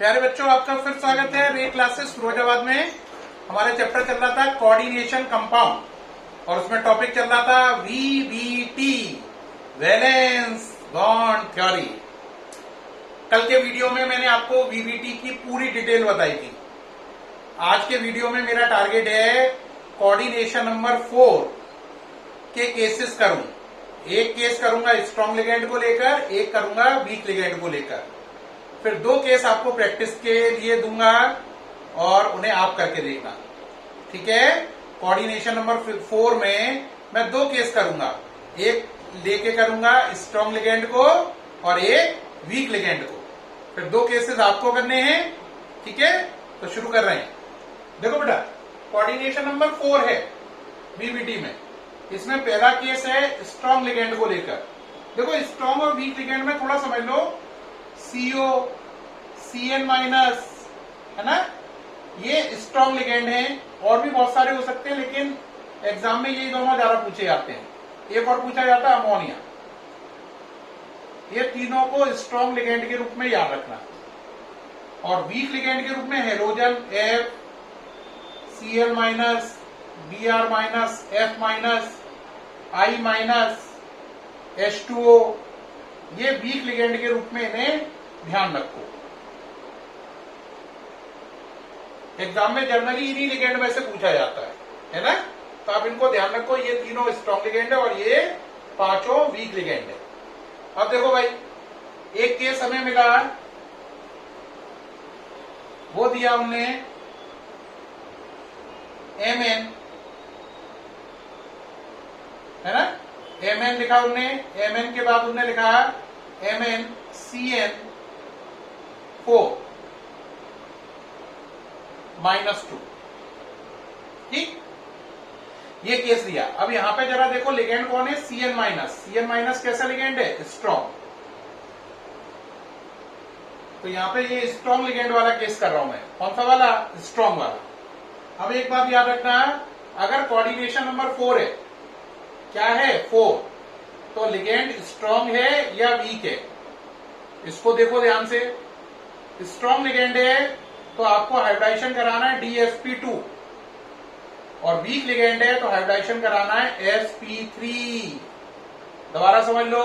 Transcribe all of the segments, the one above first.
प्यारे बच्चों, आपका फिर स्वागत है रे क्लासेस फिरोजाबाद में। हमारा चैप्टर चल रहा था कोऑर्डिनेशन कंपाउंड और उसमें टॉपिक चल रहा था वीबीटी, वैलेंस बॉन्ड थ्योरी। कल के वीडियो में मैंने आपको वीबीटी की पूरी डिटेल बताई थी। आज के वीडियो में मेरा टारगेट है कोऑर्डिनेशन नंबर 4 के केसेस करूं। एक केस करूंगा स्ट्रॉन्ग लिगेंड को लेकर, एक करूंगा वीक लिगेंड को लेकर। फिर 2 केस आपको प्रैक्टिस के लिए दूंगा और उन्हें आप करके देखना, ठीक है। कोऑर्डिनेशन नंबर 4 में मैं 2 केस करूंगा, एक लेके करूंगा स्ट्रॉन्ग लिगेंड को और एक वीक लिगेंड को। फिर 2 केसेस आपको करने हैं, ठीक है। तो शुरू कर रहे हैं। देखो बेटा, कोऑर्डिनेशन नंबर 4 है वीबीटी में। इसमें पहला केस है स्ट्रॉन्ग लिगेंड को लेकर। देखो, स्ट्रॉन्ग और वीक लिगेंड में थोड़ा समझ लो, CO, CN माइनस, है ना, ये स्ट्रॉन्ग लिगेंड है। और भी बहुत सारे हो सकते हैं, लेकिन एग्जाम में ये दोनों ज्यादा पूछे जाते हैं। एक और पूछा जाता है अमोनिया। ये तीनों को स्ट्रॉन्ग लिगेंड के रूप में याद रखना। और वीक लिगेंड के रूप में halogen F, Cl minus, Br minus, F minus, I minus, H2O, ये वीक लिगेंड के रूप में इन्हें ध्यान रखो। एग्जाम में जनरली इन्हीं लिगेंड में से पूछा जाता है ना। तो आप इनको ध्यान रखो, ये तीनों स्ट्रॉन्ग लिगेंड है और ये 5 वीक लिगेंड है। अब देखो भाई, एक केस हमें मिला, वो दिया हमने Mn, है ना। Mn लिखा उनने, Mn के बाद उन्होंने लिखा MnCN4 -2, ठीक। ये केस दिया। अब यहां पे जरा देखो, लिगेंड कौन है? Cn minus. Cn माइनस कैसा लिगेंड है? स्ट्रॉन्ग। तो यहां पे ये स्ट्रॉन्ग लिगेंड वाला केस कर रहा हूं मैं। कौन सा वाला? स्ट्रॉन्ग वाला। अब एक बात याद रखना, अगर कोऑर्डिनेशन नंबर 4 है, क्या है? 4, तो लिगेंड स्ट्रॉन्ग है या वीक है? इसको देखो ध्यान से। स्ट्रॉन्ग लिगेंड है तो आपको हाइब्रिडाइजेशन कराना है DsP2, और वीक लिगेंड है तो हाइब्रिडाइजेशन कराना है sp3। दोबारा समझ लो,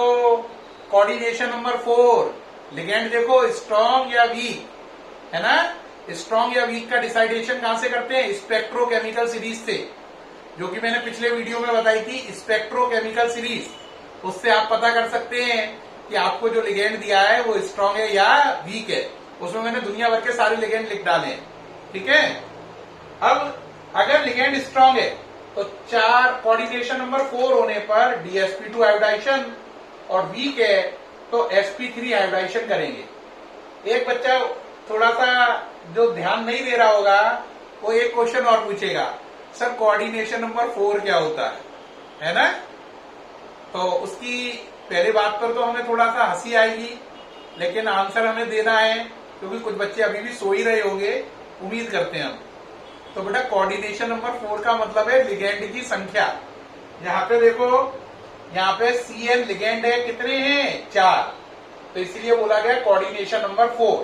कोऑर्डिनेशन नंबर 4, लिगेंड देखो स्ट्रॉन्ग या वीक, है ना। स्ट्रॉन्ग या वीक का डिसाइडेशन कहां से करते हैं? स्पेक्ट्रोकेमिकल सीरीज से, जो कि मैंने पिछले वीडियो में बताई थी, स्पेक्ट्रोकेमिकल सीरीज। उससे आप पता कर सकते हैं कि आपको जो लिगेंड दिया है वो स्ट्रॉन्ग है या वीक है। उसमें मैंने दुनिया भर के सारे लिगेंड लिख डाले हैं, ठीक है। अब अगर लिगेंड स्ट्रॉन्ग है तो 4 कोऑर्डिनेशन नंबर 4 होने पर DsP2 हाइब्रिडाइजेशन, और वीक है तो sp3 हाइब्रिडाइजेशन करेंगे। एक बच्चा थोड़ा सा जो ध्यान नहीं दे रहा होगा, वो एक क्वेश्चन और पूछेगा, सर कोऑर्डिनेशन नंबर 4 क्या होता है ना। तो उसकी पहले बात पर तो हमें थोड़ा सा हंसी आएगी, लेकिन आंसर हमें देना है, क्योंकि कुछ बच्चे अभी भी सो ही रहे होंगे, उम्मीद करते हैं हम। तो बेटा, कोऑर्डिनेशन नंबर 4 का मतलब है लिगेंड की संख्या। यहाँ पे देखो, यहाँ पे Cn लिगेंड है, कितने हैं? 4। तो इसलिए बोला गया कोऑर्डिनेशन नंबर 4।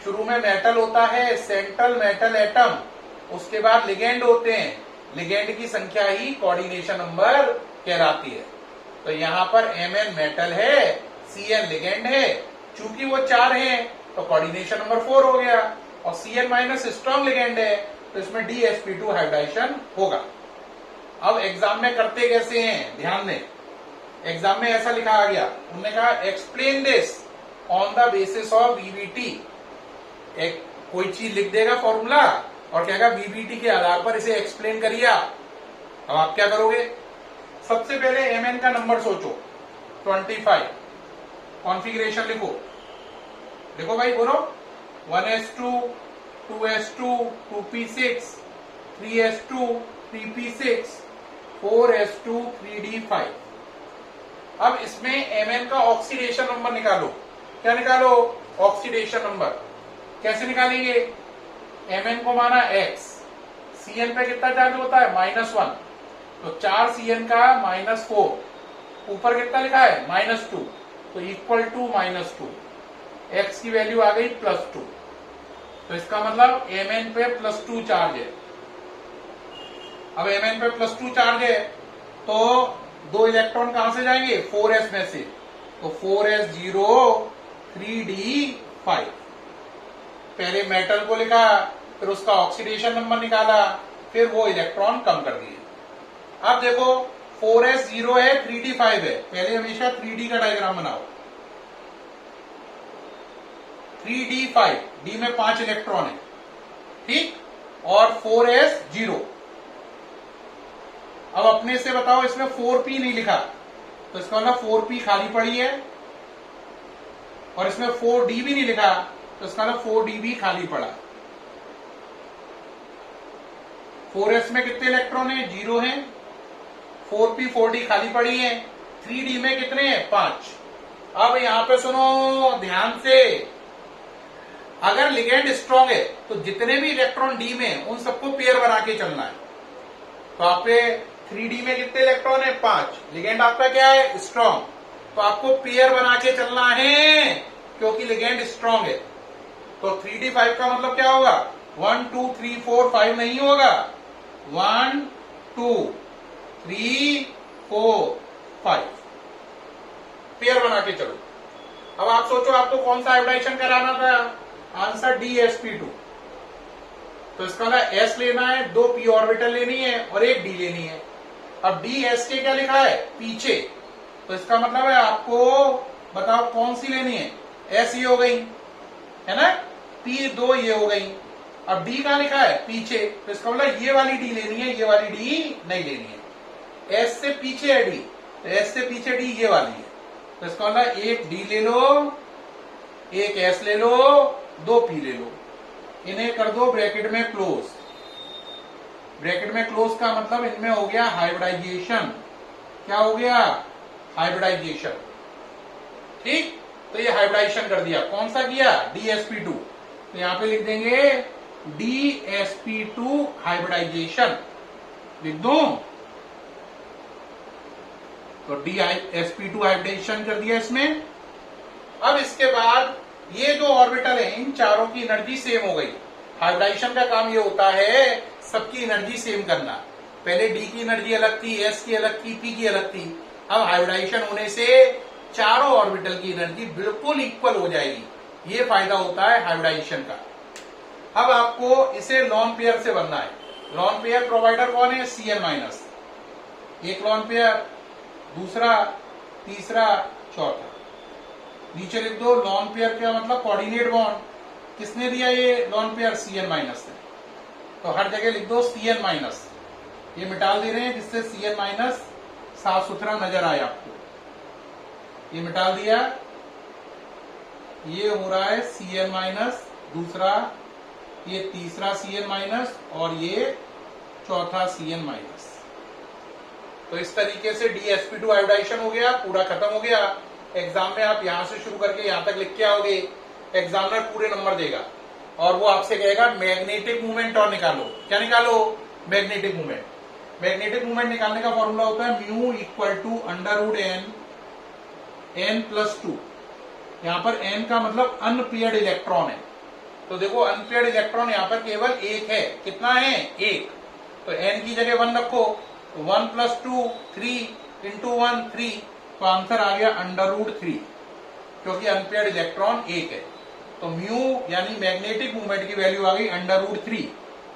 शुरू में मेटल होता है, सेंट्रल मेटल एटम, उसके बाद लिगेंड होते हैं। लिगेंड की संख्या ही कोऑर्डिनेशन नंबर कहलाती है। तो यहाँ पर Mn मेटल है, Cn लिगेंड है। चूंकि वो 4 हैं तो कोऑर्डिनेशन नंबर 4 हो गया, और Cn माइनस स्ट्रॉन्ग लिगेंड है, तो इसमें DsP2 हाइब्रिडाइजेशन होगा। अब एग्जाम में करते कैसे हैं, ध्यान दें। एग्जाम में ऐसा लिखा आ गया, उन्होंने कहा explain this on the basis of VBT. एक कोई चीज लिख देगा फॉर्मूला और कहेगा वीबीटी के आधार पर इसे एक्सप्लेन करिए आप। अब आप क्या करोगे? सबसे पहले Mn का नंबर सोचो, 25। कॉन्फ़िगरेशन लिखो, देखो भाई, बोलो 1s2, 2s2, 2p6, 3s2, 3p6, 4s2, 3d5। अब इसमें Mn का ऑक्सीडेशन नंबर निकालो। क्या निकालो? Oxidation number. कैसे निकालेंगे? Mn को माना x, Cn पे कितना चार्ज होता है? -1, तो 4 Cn का -4, ऊपर कितना लिखा है? -2, तो इक्वल टू -2। एक्स की वैल्यू आ गई +2। तो इसका मतलब Mn पे +2 चार्ज है। अब Mn पे +2 चार्ज है तो 2 इलेक्ट्रॉन कहां से जाएंगे, 4s में से, तो 4s0 3d5। पहले मेटल को लिखा, फिर उसका ऑक्सीडेशन नंबर निकाला, फिर वो इलेक्ट्रॉन कम कर दिए। अब देखो 4s0 है, 3d5 है, पहले हमेशा 3d का डायग्राम बनाओ। 3d5, d में 5 इलेक्ट्रॉन है, ठीक, और 4s0। अब अपने से बताओ, इसमें 4p नहीं लिखा, तो इसका मतलब 4p खाली पड़ी है, और इसमें 4d भी नहीं लिखा, तो इसका मतलब 4d भी खाली पड़ा। 4s में कितने इलेक्ट्रॉन है, 0 है, 4p 4d खाली पड़ी है, 3d में कितने हैं, 5। अब यहां पे सुनो ध्यान से, अगर लिगेंड स्ट्रांग है तो जितने भी इलेक्ट्रॉन डी में हैं उन सबको पेयर बना के चलना है। तो आप पे 3d में कितने इलेक्ट्रॉन है, 5, लिगेंड आपका क्या है, स्ट्रांग, तो आपको पेयर बना के चलना है क्योंकि लिगेंड स्ट्रांग है। तो 3d5 का मतलब क्या होगा, 1 2 3 4 5 नहीं होगा, 1 2 3 4 5, पेयर बना के चलो। अब आप सोचो आपको कौन सा हाइब्रिडाइजेशन कराना था, आंसर DsP2। तो इसका मतलब S लेना है, 2 p ऑर्बिटल लेनी है और 1 D लेनी है। अब DS के क्या लिखा है, पीछे, तो इसका मतलब है आपको बताओ कौन सी लेनी है, S ये हो गई है ना, P 2 ये हो गई। अब D कहां लिखा है, पीछे, तो इसका मतलब ये वाली D लेनी है, ये वाली D नहीं लेनी है। S से पीछे है D, तो S से पीछे D ये वाली है, तो इसका मतलब 1 D ले लो, 1 S ले लो, 2 P ले लो, इन्हें कर दो ब्रैकेट में क्लोज। ब्रैकेट में क्लोज का मतलब इनमें हो गया हाइब्रिडाइजेशन। क्या हो गया, हाइब्रिडाइजेशन, ठीक। तो ये हाइब्रिडाइजेशन कर दिया, कौन सा किया, DsP2। तो यहां पे लिख देंगे DsP2 हाइब्रिडाइजेशन, लिख दूं, तो DsP2 हाइब्रिडाइजेशन कर दिया इसमें। अब इसके बाद ये जो ऑर्बिटल है इन चारों की एनर्जी सेम हो गई। हाइब्रिडाइजेशन का काम ये होता है सबकी एनर्जी सेम करना। पहले D की एनर्जी अलग थी, S की अलग थी, P की अलग थी। अब हाइब्रिडाइजेशन होने से चारों ऑर्बिटल की एनर्जी बिल्कुल इक्वल हो जाएगी। ये फायदा होता है हाइब्रिडाइजेशन का। अब आपको इसे लॉन पेयर से बनना है। लॉन पेयर प्रोवाइडर कौन है, Cn-, एक लॉन पेयर, दूसरा, तीसरा, चौथा। नीचे लिख दो लॉन पेयर का मतलब कोऑर्डिनेट बॉन्ड, किसने दिया ये लॉन पेयर, Cn- ने। तो हर जगह लिख दो Cn-, ये मिटा दे रहे हैं जिससे Cn- साफ सुथरा नजर आए आपको। ये मिटा दिया, ये हो रहा है Cn-, दूसरा, ये तीसरा Cn- और ये चौथा Cn-। तो इस तरीके से DsP2 हाइब्रिडाइजेशन हो गया, पूरा खत्म हो गया। एग्जाम में आप यहां से शुरू करके यहां तक लिख के आओगे, एग्जामिनर पूरे नंबर देगा और वो आपसे कहेगा मैग्नेटिक मूवमेंट और निकालो। क्या निकालो, मैग्नेटिक मूवमेंट। मैग्नेटिक मूवमेंट निकालने का फॉर्मूला होता है mu equal to √n n+2। यहां पर n का मतलब अनपेयर्ड इलेक्ट्रॉन है। तो देखो अनपेयर्ड इलेक्ट्रॉन यहां पर केवल एक है, कितना है, 1। तो n की जगह 1 रखो, 1 + 2 3 × 1 3, तो आंसर आ गया √3, क्योंकि अनपेयर्ड इलेक्ट्रॉन 1 है। तो म्यू यानी मैग्नेटिक मूवमेंट की वैल्यू आ गई √3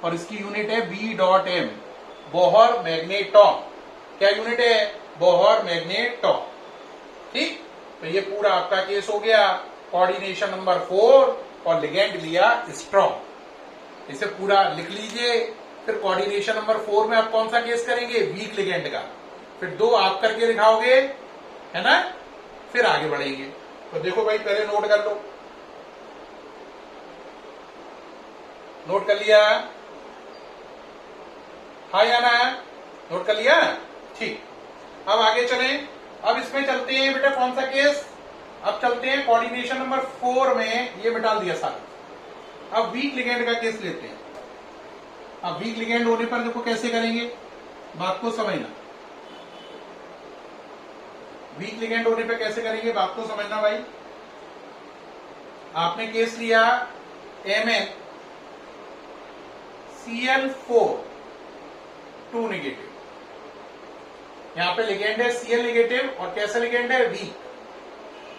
और इसकी यूनिट है B.m, बोहर मैग्नेटॉन। क्या यूनिट है, बोहर मैग्नेटॉन, ठीक। तो ये पूरा आपका केस हो गया, कोऑर्डिनेशन नंबर 4 और लिगेंड लिया स्ट्रॉन्ग। इसे पूरा लिख लीजिए। फिर कोऑर्डिनेशन नंबर 4 में आप कौन सा केस करेंगे, वीक लिगेंड का। फिर 2 आप करके दिखाओगे, है ना, फिर आगे बढ़ेंगे। तो देखो भाई पहले नोट कर लो, नोट कर लिया, हाँ या ना, नोट कर लिया, ठीक। अब आगे चलें। अब इसमें चलते हैं बेटा कौन सा केस, अब चलते हैं कोऑर्डिनेशन नंबर 4 में, ये मिटा दिया सारा। अब वीक लिगेंड का केस लेते हैं। अब वीक लिगेंड होने पर देखो कैसे करेंगे, बात को समझना। वीक लिगेंड होने पे कैसे करेंगे, बात को समझना भाई। आपने केस लिया Mn, Cl4 2 नेगेटिव। यहां पे लिगेंड है Cl नेगेटिव और कैसा लिगेंड है,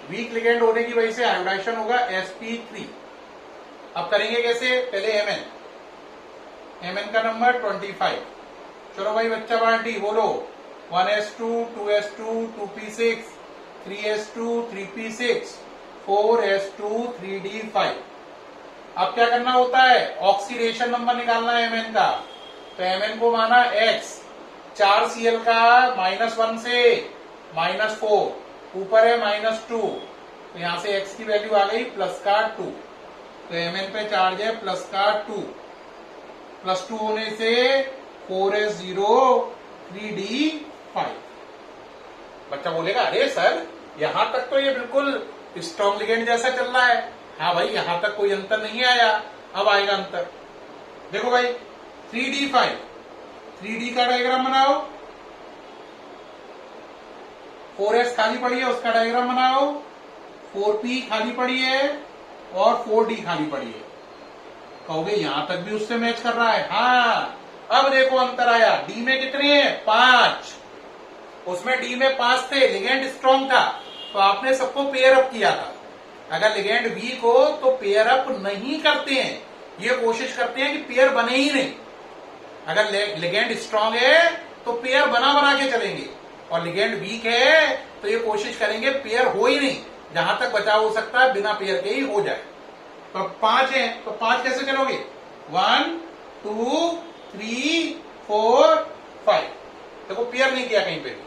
वीक लिगेंड होने की वजह से हाइब्रिडाइजेशन होगा sp3। अब करेंगे कैसे, पहले mn का नंबर 25। चलो भाई बच्चा पार्टी बोलो 1s2 2s2 2p6 3s2 3p6 4s2 3d5। अब क्या करना होता है, ऑक्सीडेशन नंबर निकालना है mn का। तो mn को माना x, 4cl का -1 से -4, ऊपर है -2, तो यहां से x की वैल्यू आ गई प्लस का 2। तो mn पे चार्ज है प्लस का 2, प्लस 2 होने से 4s0 3d5। बच्चा बोलेगा अरे सर यहां तक तो ये बिल्कुल स्ट्रॉन्ग लिगेंड जैसा चल रहा है। हाँ भाई यहां तक कोई अंतर नहीं आया, अब आएगा अंतर। देखो भाई 3d5, 3d का डायग्राम बनाओ, 4s खाली पड़ी है उसका डायग्राम बनाओ, 4p खाली पड़ी है और 4d खाली पड़ी है। कहोगे यहां तक भी उससे मैच कर रहा है। हाँ अब देखो अंतर आया, डी में कितने हैं 5, उसमें डी में 5 थे, लिगेंड स्ट्रॉन्ग था तो आपने सबको पेयर अप किया था। अगर लिगेंड वीक हो तो पेयर अप नहीं करते हैं, ये कोशिश करते हैं कि पेयर बने ही नहीं। अगर लिगेंड स्ट्रॉन्ग है तो पेयर बना के चलेंगे, और लिगेंड वीक है तो ये कोशिश करेंगे पेयर हो ही नहीं, जहां तक बचाव हो सकता है बिना पेयर के ही हो जाए। तो 5 है तो 5 कैसे चलोगे, 1 2 3 4 5। देखो पेयर नहीं किया कहीं पे भी,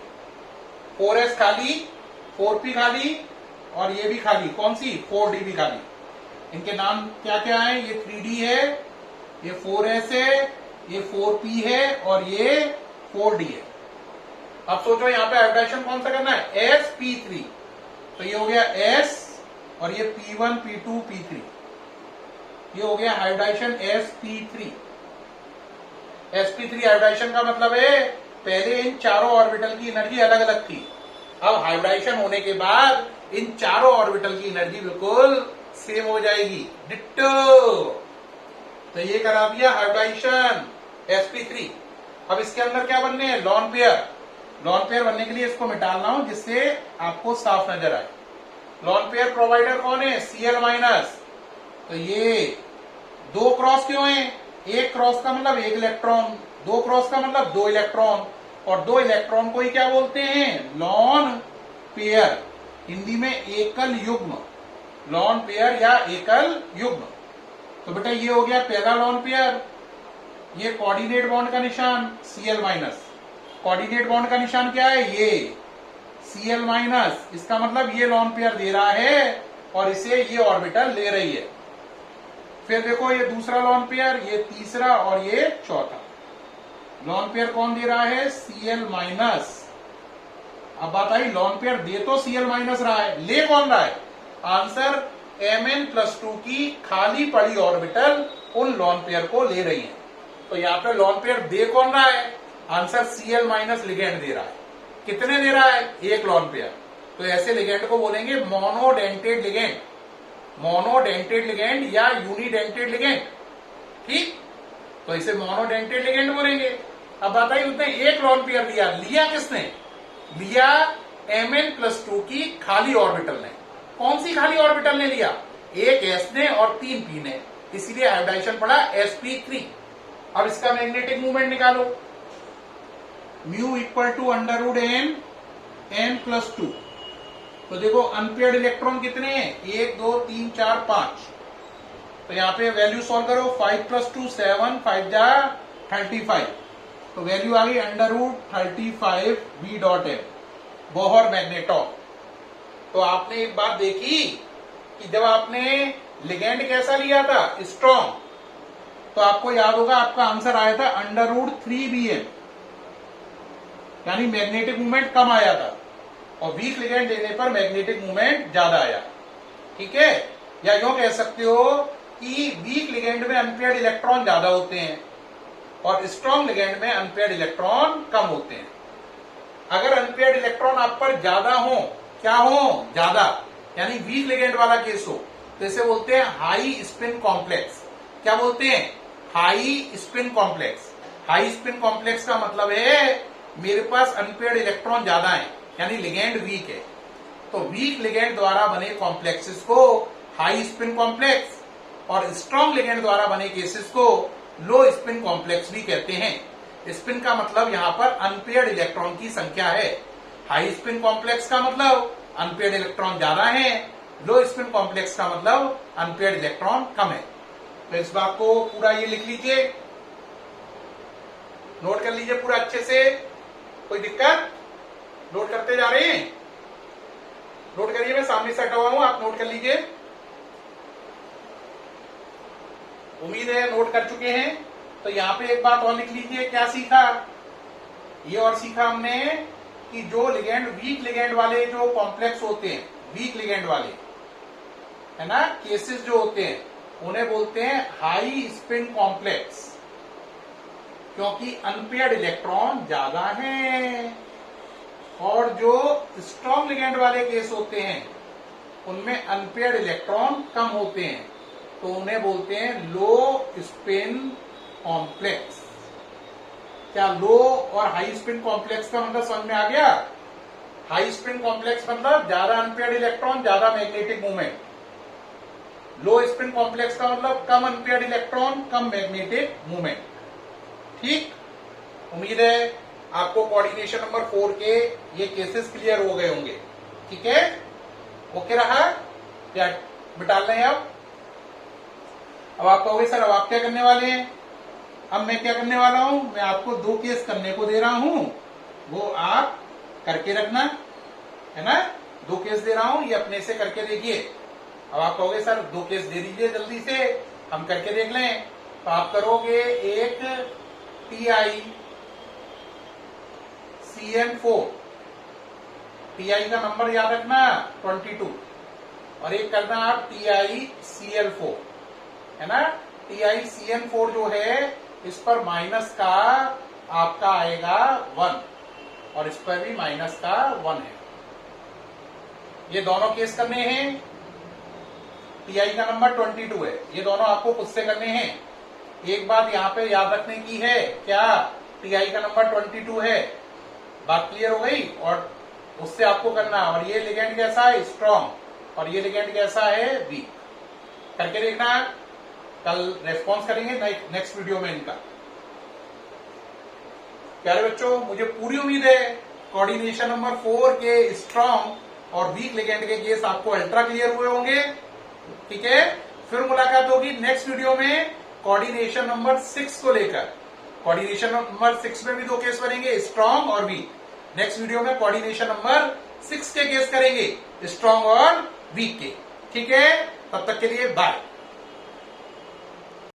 4s खाली, 4p खाली और ये भी खाली, कौन सी 4d भी खाली। इनके नाम क्या क्या है, ये 3d है, ये 4s है, ये 4p है और ये 4d है। अब सोचो यहां पे हाइब्रिडाइजेशन कौन सा करना है, sp3। तो ये हो गया s और ये p1 p2 p3, ये हो गया हाइब्रिडाइजेशन sp3। sp3 हाइब्रिडाइजेशन का मतलब है पहले इन चारों ऑर्बिटल की एनर्जी अलग अलग थी, अब हाइब्रिडाइजेशन होने के बाद इन चारों ऑर्बिटल की एनर्जी बिल्कुल सेम हो जाएगी, डिट्टो। तो ये करा दिया हाइब्रिडाइजेशन sp3। अब इसके अंदर क्या बनने हैं, लॉन पेयर। लॉन पेयर बनने के लिए इसको मिटाना हूं जिससे आपको साफ नजर आए। लॉन पेयर प्रोवाइडर कौन है, Cl-। तो ये 2 क्रॉस क्यों है, 1 क्रॉस का मतलब 1 इलेक्ट्रॉन, 2 क्रॉस का मतलब 2 इलेक्ट्रॉन, और 2 इलेक्ट्रॉन को ही क्या बोलते हैं, लॉन पेयर, हिंदी में एकल युग्म, लॉन पेयर या एकल युग्म। तो बेटा ये हो गया पहला लॉन पेयर। ये कोऑर्डिनेट बॉन्ड का निशान Cl-। कोऑर्डिनेट बॉन्ड का निशान क्या है, ये Cl-, इसका मतलब ये लॉन पेयर दे रहा है और इसे ये ऑर्बिटल ले रही है। फिर देखो ये दूसरा लॉन पेयर, ये तीसरा और ये चौथा। लॉन पेयर कौन दे रहा है, Cl-। अब बात आई लॉन पेयर दे तो Cl- रहा है, ले कौन रहा है, आंसर Mn+2 की खाली पड़ी ऑर्बिटल उन लॉन पेयर को ले रही है। तो यहाँ पे लॉन पेयर दे कौन रहा है, आंसर Cl- लिगेंड दे रहा है। कितने दे रहा है, 1 लॉन पेयर। तो ऐसे लिगेंड को बोलेंगे मोनोडेंटेड लिगेंड, मोनोडेंटेड लिगेंड या यूनिडेंटेड लिगेंड, ठीक। तो इसे मोनोडेंटेड लिगेंड बोलेंगे। अब बताइए उसने 1 लॉन पेयर लिया, लिया किसने, लिया Mn+2 की खाली ऑर्बिटल ने। कौन सी खाली ऑर्बिटल ने लिया, 1 s ने और 3 p ने, इसीलिए हाइब्रिडाइजेशन पड़ा sp3। अब इसका मैग्नेटिक मूवमेंट निकालो, mu equal to √n n+2। तो देखो अनपेयर्ड इलेक्ट्रॉन कितने हैं, 1 2 3 4 5। तो यहां पे वैल्यू सॉल्व करो, 5+2 7, 5 जा 35। तो वैल्यू आ गई √35 v.m, बोहर मैग्नेटॉन। तो आपने एक बात देखी कि जब आपने लिगेंड कैसा लिया था, स्ट्रॉन्ग, तो आपको याद होगा आपका आंसर आया था √3vm, यानी मैग्नेटिक मूवमेंट कम आया था, और वीक लिगेंड लेने पर मैग्नेटिक मूवमेंट ज्यादा आया, ठीक है। या यूं कह सकते हो कि वीक लिगेंड में अनपेयर्ड इलेक्ट्रॉन ज्यादा होते हैं और स्ट्रॉन्ग लिगेंड में अनपेयर्ड इलेक्ट्रॉन कम होते हैं। अगर अनपेयर्ड इलेक्ट्रॉन आप पर ज्यादा हो, क्या हो, ज्यादा, यानी वीक लिगेंड वाला केस हो, तो इसे बोलते हैं हाई स्पिन कॉम्प्लेक्स। क्या बोलते हैं, high spin complex. High spin complex का मतलब है मेरे पास अनपेयर्ड इलेक्ट्रॉन ज्यादा है, यानी लिगेंड वीक है। तो वीक लिगेंड द्वारा बने कॉम्प्लेक्सेस को हाई स्पिन कॉम्प्लेक्स और स्ट्रॉन्ग लिगेंड द्वारा बने केसेस को लो स्पिन कॉम्प्लेक्स भी कहते हैं। स्पिन का मतलब यहां पर अनपेयर्ड इलेक्ट्रॉन की संख्या है। हाई स्पिन कॉम्प्लेक्स का मतलब अनपेयर्ड इलेक्ट्रॉन ज्यादा है, लो स्पिन कॉम्प्लेक्स का मतलब अनपेयर्ड इलेक्ट्रॉन कम है। तो इस बात को पूरा ये लिख लीजिए, नोट कर लीजिए पूरा अच्छे से। कोई दिक्कत? नोट करते जा रहे हैं? नोट करिए, मैं सामने से हटा हुआ हूं, आप नोट कर लीजिए। उम्मीद है नोट कर चुके हैं। तो यहां पे एक बात और लिख लीजिए, क्या सीखा? ये और सीखा हमने कि जो लिगेंड वीक लिगेंड वाले जो कॉम्प्लेक्स होते हैं, वीक लिगेंड वाले है ना, केसेस जो होते हैं उन्हें बोलते हैं हाई स्पिन कॉम्प्लेक्स, क्योंकि अनपेयर्ड इलेक्ट्रॉन ज्यादा हैं। और जो स्ट्रॉन्ग लिगेंड वाले केस होते हैं उनमें अनपेयर्ड इलेक्ट्रॉन कम होते हैं, तो उन्हें बोलते हैं लो स्पिन कॉम्प्लेक्स। क्या लो और हाई स्पिन कॉम्प्लेक्स का मतलब समझ में आ गया? हाई स्पिन कॉम्प्लेक्स मतलब ज्यादा अनपेयर्ड इलेक्ट्रॉन, ज्यादा मैग्नेटिक मूवमेंट। लो स्पिन कॉम्प्लेक्स का मतलब कम अनपेयर्ड इलेक्ट्रॉन, कम मैग्नेटिक मूवमेंट। ठीक, उम्मीद है आपको कोऑर्डिनेशन नंबर 4 के ये केसेस क्लियर हो गए होंगे। ठीक है, ओके रहा? क्या बिटा रहे हैं अब आप कहोगे सर अब आप क्या करने वाले हैं? अब मैं क्या करने वाला हूं, मैं आपको 2 केस करने को दे रहा हूं, वो आप करके रखना है ना। 2 केस दे रहा हूं, ये अपने से करके देखिए। अब आप कहोगे सर 2 केस दे दीजिए जल्दी से, हम करके देख लें। तो आप करोगे एक TiCN4, TI का नंबर याद रखना 22, और एक करना आप TiCl4, है ना। TiCN4 जो है इस पर माइनस का आपका आएगा 1 और इस पर भी माइनस का 1 है। ये दोनों केस करने हैं। TI का नंबर 22 है, ये दोनों आपको खुद से करने हैं। एक बात यहां पे याद रखने की है, क्या? TI का नंबर 22 है, बात क्लियर हो गई? और उससे आपको करना, और ये लिगेंड कैसा है? स्ट्रॉन्ग, और ये लिगेंड कैसा है? वीक। करके देखना, कल रेस्पॉन्स करेंगे नेक्स्ट वीडियो में इनका। प्यारे बच्चों, मुझे पूरी उम्मीद है कोऑर्डिनेशन नंबर 4 के स्ट्रॉन्ग और वीक लिगेंड के केस आपको अल्ट्रा क्लियर हुए होंगे। ठीक है, फिर मुलाकात होगी नेक्स्ट वीडियो में कोऑर्डिनेशन नंबर 6 को लेकर। कोऑर्डिनेशन नंबर 6 में भी 2 केस बनेंगे, स्ट्रॉन्ग और वीक। नेक्स्ट वीडियो में कोऑर्डिनेशन नंबर 6 के केस करेंगे, स्ट्रॉन्ग और वीक के। ठीक है, तब तक के लिए बाय।